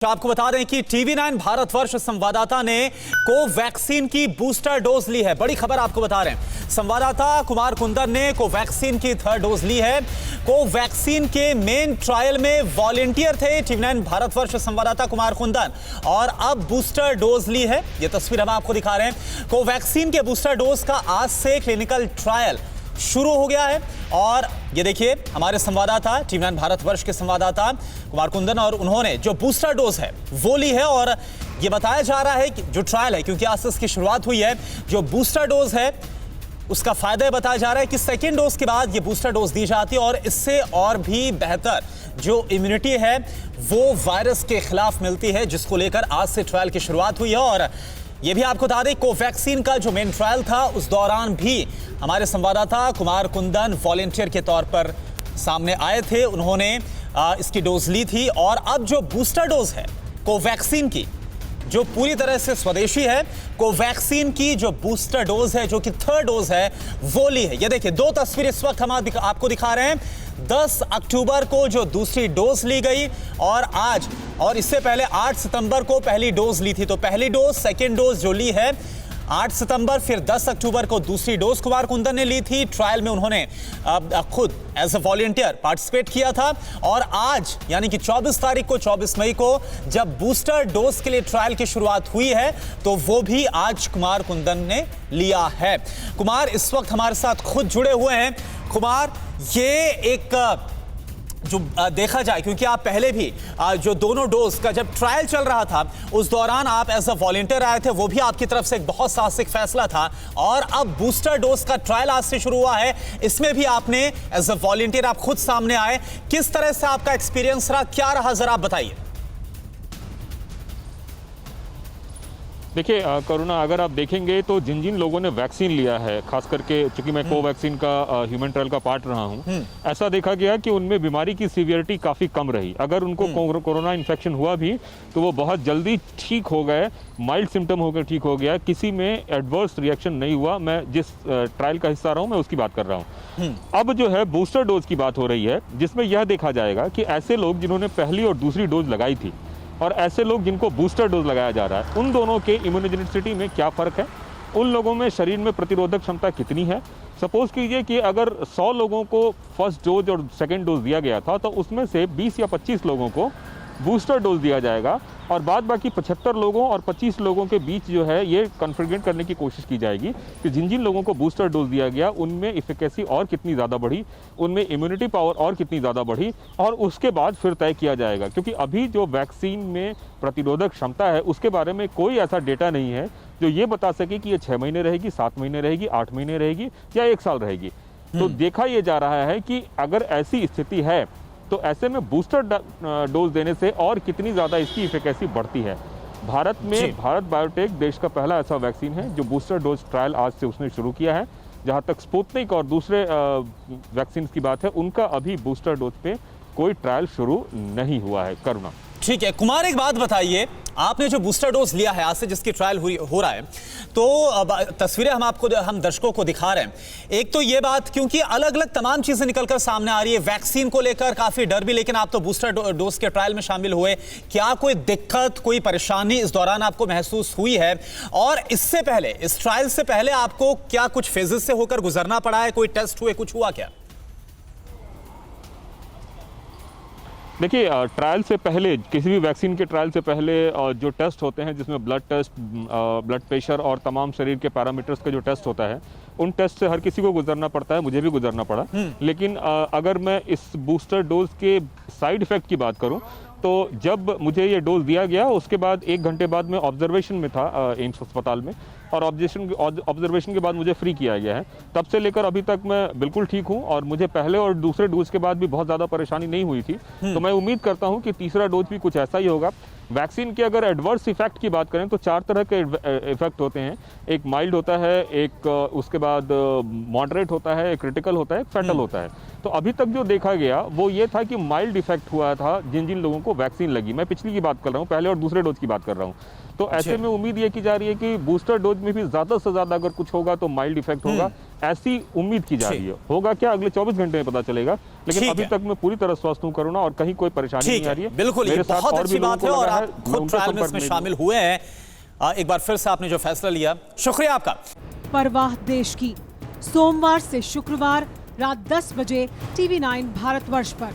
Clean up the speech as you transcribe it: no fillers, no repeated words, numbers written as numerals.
आपको बता दें कि टीवी9 भारतवर्ष संवाददाता ने कोवैक्सीन की बूस्टर डोज ली है। बड़ी खबर आपको बता रहे हैं, संवाददाता कुमार कुंदन ने कोवैक्सीन की थर्ड डोज ली है। कोवैक्सीन के मेन ट्रायल में वॉलेंटियर थे टीवी9 भारतवर्ष संवाददाता कुमार कुंदन, और अब बूस्टर डोज ली है। यह तस्वीर हम आपको दिखा रहे हैं। कोवैक्सीन के बूस्टर डोज का आज से क्लिनिकल ट्रायल शुरू हो गया है, और ये देखिए हमारे संवाददाता टीवी9 भारतवर्ष के संवाददाता कुमार कुंदन, और उन्होंने जो बूस्टर डोज है वो ली है। और ये बताया जा रहा है कि जो ट्रायल है, क्योंकि आज से इसकी शुरुआत हुई है, जो बूस्टर डोज है उसका फायदा बताया जा रहा है कि सेकेंड डोज के बाद ये बूस्टर डोज दी जाती है, और इससे और भी बेहतर जो इम्यूनिटी है वो वायरस के खिलाफ मिलती है, जिसको लेकर आज से ट्रायल की शुरुआत हुई है। और ये भी आपको बता दें, कोवैक्सीन का जो मेन ट्रायल था उस दौरान भी हमारे संवाददाता कुमार कुंदन वॉलेंटियर के तौर पर सामने आए थे। उन्होंने इसकी डोज ली थी, और अब जो बूस्टर डोज है कोवैक्सीन की, जो पूरी तरह से स्वदेशी है, कोवैक्सीन की जो बूस्टर डोज है, जो कि थर्ड डोज है, वो ली है। ये देखिए दो तस्वीर इस वक्त हम आपको दिखा रहे हैं। 10 अक्टूबर को जो दूसरी डोज ली गई, और आज, और इससे पहले 8 सितंबर को पहली डोज ली थी। तो पहली डोज, सेकेंड डोज जो ली है 8 सितंबर, फिर 10 अक्टूबर को दूसरी डोज कुमार कुंदन ने ली थी। ट्रायल में उन्होंने खुद एज अ वॉलेंटियर पार्टिसिपेट किया था, और आज यानी कि 24 तारीख को, 24 मई को जब बूस्टर डोज के लिए ट्रायल की शुरुआत हुई है, तो वो भी आज कुमार कुंदन ने लिया है। कुमार इस वक्त हमारे साथ खुद जुड़े हुए हैं। कुमार, ये एक जो देखा जाए, क्योंकि आप पहले भी जो दोनों डोज का जब ट्रायल चल रहा था उस दौरान आप एज अ वॉलेंटियर आए थे, वो भी आपकी तरफ से एक बहुत साहसिक फैसला था, और अब बूस्टर डोज का ट्रायल आज से शुरू हुआ है, इसमें भी आपने एज अ वॉलेंटियर आप खुद सामने आए। किस तरह से आपका एक्सपीरियंस रहा, क्या रहा, जरा आप बताइए। देखिए करुणा, अगर आप देखेंगे तो जिन जिन लोगों ने वैक्सीन लिया है, खास करके चूंकि मैं कोवैक्सीन का ह्यूमन ट्रायल का पार्ट रहा हूं, ऐसा देखा गया कि उनमें बीमारी की सीवियरिटी काफ़ी कम रही। अगर उनको कोरोना इन्फेक्शन हुआ भी तो वो बहुत जल्दी ठीक हो गए, माइल्ड सिम्टम होकर ठीक हो गया, किसी में एडवर्स रिएक्शन नहीं हुआ। मैं जिस ट्रायल का हिस्सा रहा हूँ मैं उसकी बात कर रहा हूँ। अब जो है बूस्टर डोज की बात हो रही है, जिसमें यह देखा जाएगा कि ऐसे लोग जिन्होंने पहली और दूसरी डोज लगाई थी और ऐसे लोग जिनको बूस्टर डोज लगाया जा रहा है, उन दोनों के इम्यूनोजेनिसिटी में क्या फ़र्क है, उन लोगों में शरीर में प्रतिरोधक क्षमता कितनी है। सपोज कीजिए कि अगर 100 लोगों को फर्स्ट डोज और सेकेंड डोज दिया गया था, तो उसमें से 20 या 25 लोगों को बूस्टर डोज दिया जाएगा, और बाद बाकी 75 लोगों और 25 लोगों के बीच जो है ये कॉन्फिगरेट करने की कोशिश की जाएगी कि जिन जिन लोगों को बूस्टर डोज दिया गया उनमें इफिकेसी और कितनी ज़्यादा बढ़ी, उनमें इम्यूनिटी पावर और कितनी ज़्यादा बढ़ी, और उसके बाद फिर तय किया जाएगा। क्योंकि अभी जो वैक्सीन में प्रतिरोधक क्षमता है उसके बारे में कोई ऐसा डेटा नहीं है जो ये बता सके कि ये 6 महीने रहेगी, 7 महीने रहेगी, 8 महीने रहेगी या 1 साल रहेगी। तो देखा ये जा रहा है कि अगर ऐसी स्थिति है तो ऐसे में बूस्टर डोज देने से और कितनी ज़्यादा इसकी इफिकेसी बढ़ती है। भारत में भारत बायोटेक देश का पहला ऐसा वैक्सीन है जो बूस्टर डोज ट्रायल आज से उसने शुरू किया है। जहाँ तक स्पुतनिक और दूसरे वैक्सीन की बात है, उनका अभी बूस्टर डोज पे कोई ट्रायल शुरू नहीं हुआ है। करुणा, ठीक है। कुमार, एक बात बताइए, आपने जो बूस्टर डोज लिया है आज से, जिसकी ट्रायल हो रहा है, तो तस्वीरें हम दर्शकों को दिखा रहे हैं। एक तो ये बात, क्योंकि अलग अलग तमाम चीजें निकलकर सामने आ रही है, वैक्सीन को लेकर काफी डर भी, लेकिन आप तो बूस्टर डोज के ट्रायल में शामिल हुए, क्या कोई दिक्कत, कोई परेशानी इस दौरान आपको महसूस हुई है? और इससे पहले, इस ट्रायल से पहले आपको क्या कुछ फेजेस से होकर गुजरना पड़ा है? कोई टेस्ट हुए, कुछ हुआ क्या? देखिए ट्रायल से पहले, किसी भी वैक्सीन के ट्रायल से पहले जो टेस्ट होते हैं, जिसमें ब्लड टेस्ट, ब्लड प्रेशर और तमाम शरीर के पैरामीटर्स का जो टेस्ट होता है, उन टेस्ट से हर किसी को गुजरना पड़ता है, मुझे भी गुजरना पड़ा। लेकिन अगर मैं इस बूस्टर डोज के साइड इफेक्ट की बात करूं, तो जब मुझे ये डोज दिया गया उसके बाद 1 घंटे बाद मैं ऑब्जर्वेशन में था एम्स अस्पताल में, और ऑब्जर्वेशन के बाद मुझे फ्री किया गया है। तब से लेकर अभी तक मैं बिल्कुल ठीक हूं, और मुझे पहले और दूसरे डोज के बाद भी बहुत ज़्यादा परेशानी नहीं हुई थी। तो मैं उम्मीद करता हूं कि तीसरा डोज भी कुछ ऐसा ही होगा। वैक्सीन के अगर एडवर्स इफेक्ट की बात करें तो 4 तरह के इफेक्ट होते हैं। एक माइल्ड होता है, एक उसके बाद मॉडरेट होता है, एक क्रिटिकल होता है, एक फैटल होता है। तो अभी तक जो देखा गया वो ये था कि माइल्ड इफेक्ट हुआ था जिन जिन लोगों को वैक्सीन लगी। मैं पिछली की बात कर रहा हूँ, पहले और दूसरे डोज की बात कर रहा हूँ। तो ऐसे में उम्मीद ये की जा रही है कि बूस्टर डोज में भी ज्यादा से ज्यादा अगर कुछ होगा तो माइल्ड इफेक्ट होगा, ऐसी उम्मीद की जा रही है। होगा क्या अगले 24 घंटे में पता चलेगा, लेकिन अभी तक मैं पूरी तरह स्वस्थ हूं कोरोना और कहीं कोई परेशानी नहीं आ रही है। बिल्कुल, ये बहुत अच्छी बात है और आप खुद ट्रायल में इसमें शामिल हुए हैं। एक बार फिर से आपने जो फैसला लिया, शुक्रिया आपका। परवाह देश की, सोमवार से शुक्रवार रात 10 बजे TV9 भारतवर्ष पर।